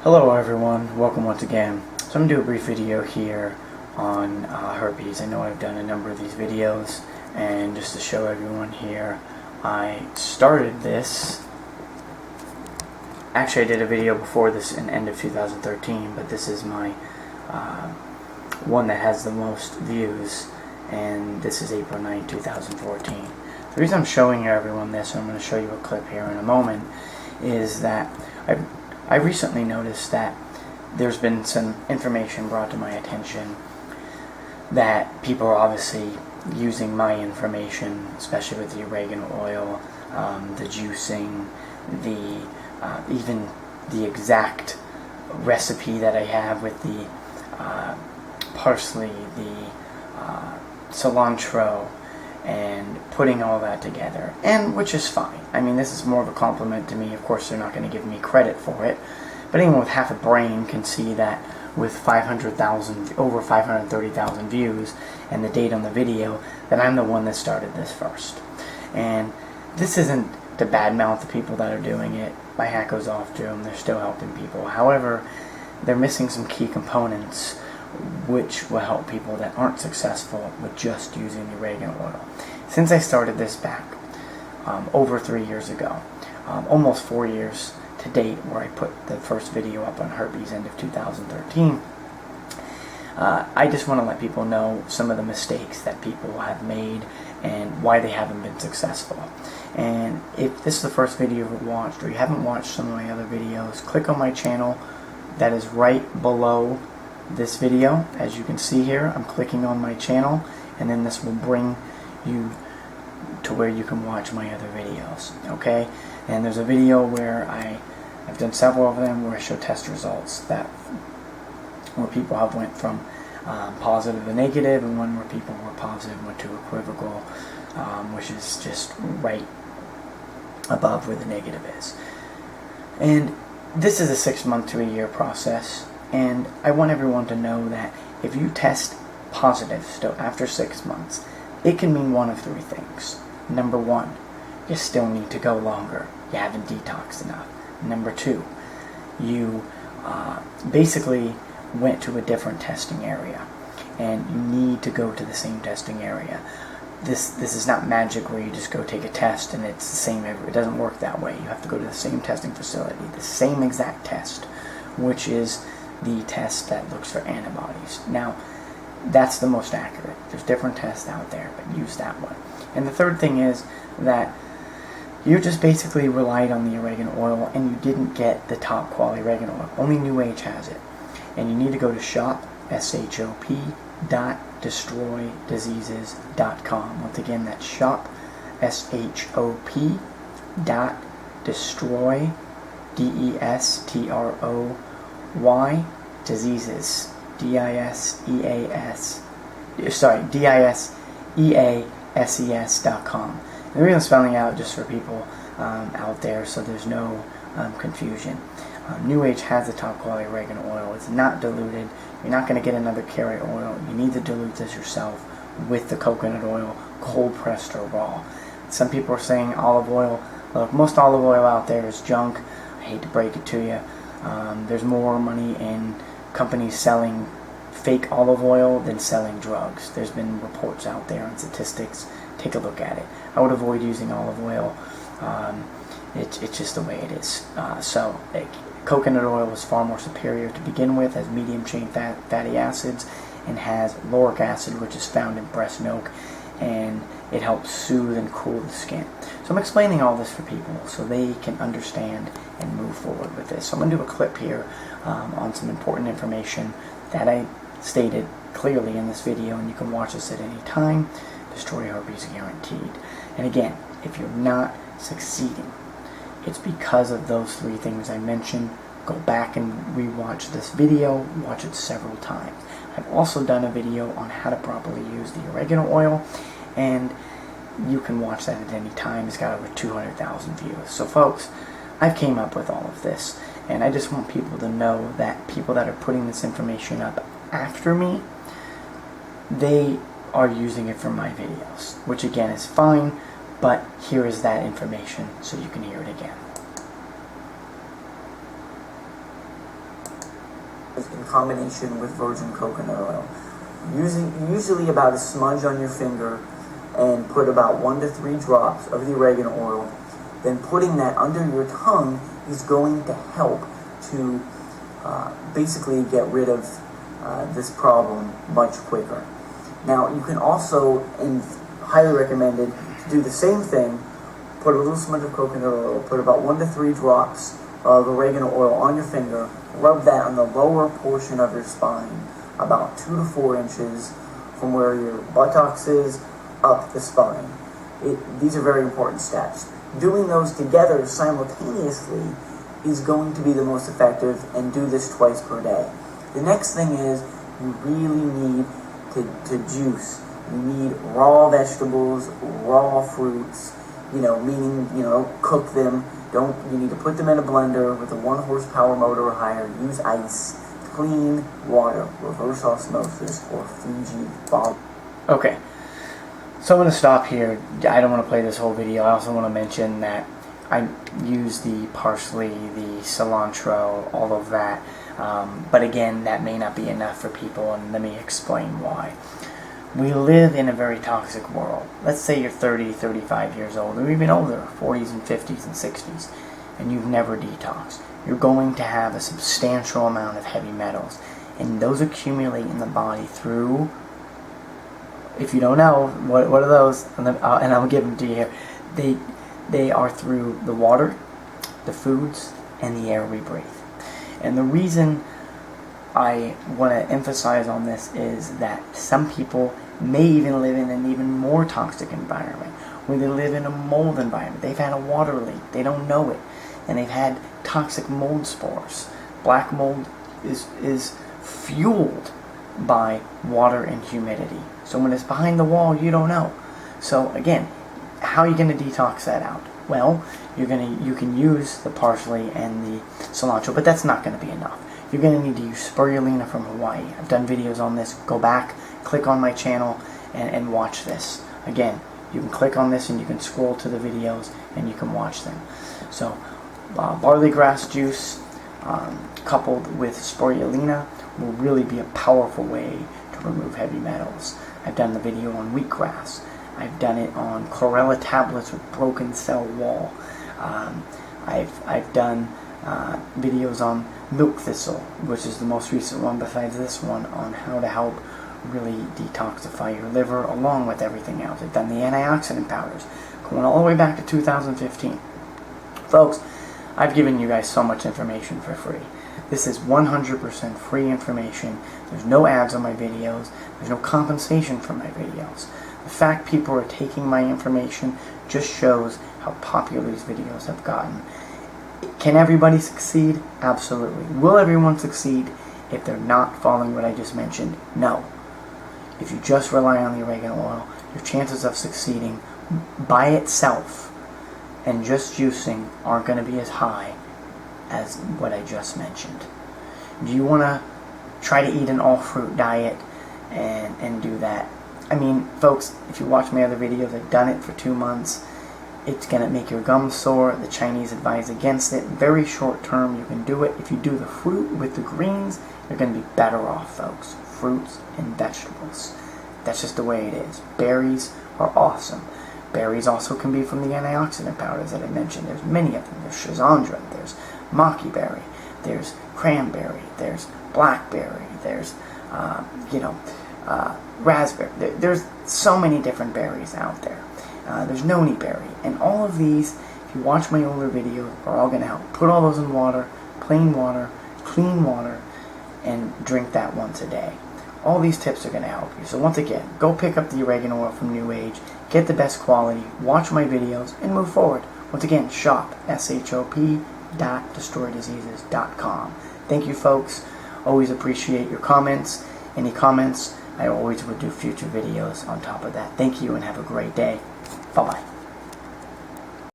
Hello everyone, welcome once again. So I'm going to do a brief video here on herpes. I know I've done a number of these videos, and just to show everyone here, I started this. Actually, I did a video before this in end of 2013, but this is my one that has the most views, and this is April 9, 2014. The reason I'm showing everyone this, and I'm going to show you a clip here in a moment, is that I recently noticed that there's been some information brought to my attention that people are obviously using my information, especially with the oregano oil, the juicing, even the exact recipe that I have with the parsley, the cilantro, and putting all that together, and which is fine. I mean, this is more of a compliment to me. Of course, they're not going to give me credit for it, but anyone with half a brain can see that with 500,000, over 530,000 views, and the date on the video, that I'm the one that started this first. And this isn't to badmouth the people that are doing it. My hat goes off to them. They're still helping people. However, they're missing some key components which will help people that aren't successful with just using the oregano oil. Since I started this back over 3 years ago, almost 4 years to date, where I put the first video up on herpes end of 2013, I just want to let people know some of the mistakes that people have made and why they haven't been successful. And if this is the first video you've watched, or you haven't watched some of my other videos, click on my channel that is right below this video. As you can see here, I'm clicking on my channel, and then this will bring you to where you can watch my other videos. Okay, and there's a video where I've done several of them where I show test results where people have went from positive to negative, and one where people were positive went to equivocal, which is just right above where the negative is. And this is a 6 month to a year process. And I want everyone to know that if you test positive still after 6 months, it can mean one of three things. Number one, you still need to go longer. You haven't detoxed enough. Number two, you basically went to a different testing area, and you need to go to the same testing area. This is not magic where you just go take a test and it's the same. It doesn't work that way. You have to go to the same testing facility, the same exact test, which is the test that looks for antibodies. Now, that's the most accurate. There's different tests out there, but use that one. And the third thing is that you just basically relied on the oregano oil, and you didn't get the top quality oregano oil. Only New Age has it. And you need to go to shop.destroydiseases.com. Once again, that's shop.destroy, DESTROY, diseases, DISEASES.com. The reason I'm spelling out just for people out there so there's no confusion. New Age has the top quality oregano oil. It's not diluted. You're not going to get another carrot oil. You need to dilute this yourself with the coconut oil, cold pressed or raw. Some people are saying olive oil. Look, most olive oil out there is junk. I hate to break it to you. There's more money in companies selling fake olive oil than selling drugs. There's been reports out there and statistics. Take a look at it. I would avoid using olive oil. It's just the way it is. Coconut oil is far more superior to begin with, has medium chain fatty acids, and has lauric acid, which is found in breast milk, and it helps soothe and cool the skin. So I'm explaining all this for people so they can understand and move forward with this. So I'm going to do a clip here on some important information that I stated clearly in this video, and you can watch this at any time. Destroy herpes guaranteed. And again, if you're not succeeding, it's because of those three things I mentioned. Go back and rewatch this video, watch it several times. I've also done a video on how to properly use the oregano oil, and you can watch that at any time. It's got over 200,000 views. So folks, I've came up with all of this, and I just want people to know that people that are putting this information up after me, they are using it for my videos, which again is fine, but here is that information so you can hear it again. in combination with virgin coconut oil. Usually about a smudge on your finger, and put about 1 to 3 drops of the oregano oil. Then putting that under your tongue is going to help to basically get rid of this problem much quicker. Now you can also, and highly recommended, to do the same thing. Put a little smudge of coconut oil, put about 1 to 3 drops of oregano oil on your finger, rub that on the lower portion of your spine, about 2 to 4 inches from where your buttocks is up the spine. These are very important steps. Doing those together simultaneously is going to be the most effective, and do this twice per day. The next thing is you really need to juice. You need raw vegetables, raw fruits, meaning, cook them. You need to put them in a blender with a 1 horsepower motor or higher. Use ice, clean water, reverse osmosis, or Fiji bottle. Okay, so I'm going to stop here. I don't want to play this whole video. I also want to mention that I use the parsley, the cilantro, all of that. But again, that may not be enough for people, and let me explain why. We live in a very toxic world. Let's say you're 30, 35 years old, or even older, 40s and 50s and 60s, and you've never detoxed. You're going to have a substantial amount of heavy metals, and those accumulate in the body through, if you don't know, what are those? And I'll give them to you here. They are through the water, the foods, and the air we breathe. And the reason I want to emphasize on this is that some people may even live in an even more toxic environment, where they live in a mold environment. They've had a water leak, they don't know it, and they've had toxic mold spores. Black mold is fueled by water and humidity. So when it's behind the wall, you don't know. So again, how are you going to detox that out? Well, you can use the parsley and the cilantro, but that's not going to be enough. You're going to need to use spirulina from Hawaii. I've done videos on this. Go back, click on my channel, and watch this. Again, you can click on this and you can scroll to the videos and you can watch them. So, barley grass juice coupled with spirulina will really be a powerful way to remove heavy metals. I've done the video on wheatgrass. I've done it on chlorella tablets with broken cell wall. I've done videos on milk thistle, which is the most recent one besides this one, on how to help really detoxify your liver along with everything else. I've done the antioxidant powders, going all the way back to 2015. Folks, I've given you guys so much information for free. This is 100% free information. There's no ads on my videos. There's no compensation for my videos. The fact people are taking my information just shows how popular these videos have gotten. Can everybody succeed? Absolutely. Will everyone succeed if they're not following what I just mentioned? No. If you just rely on the oregano oil, your chances of succeeding by itself and just juicing aren't going to be as high as what I just mentioned. Do you want to try to eat an all-fruit diet and do that? I mean, folks, if you watch my other videos, I've done it for 2 months. It's going to make your gums sore. The Chinese advise against it. Very short term, you can do it. If you do the fruit with the greens, you're going to be better off, folks. Fruits and vegetables. That's just the way it is. Berries are awesome. Berries also can be from the antioxidant powders that I mentioned. There's many of them. There's schizandra, there's maki berry, there's cranberry, there's blackberry, there's, raspberry. There's so many different berries out there. There's noni berry. And all of these, if you watch my older videos, are all going to help. Put all those in water, plain water, clean water, and drink that once a day. All these tips are going to help you. So once again, go pick up the oregano oil from New Age, get the best quality, watch my videos, and move forward. Once again, shop, shop.destroydiseases.com. Thank you, folks. Always appreciate your comments. Any comments, I always would do future videos on top of that. Thank you and have a great day. Bye-bye.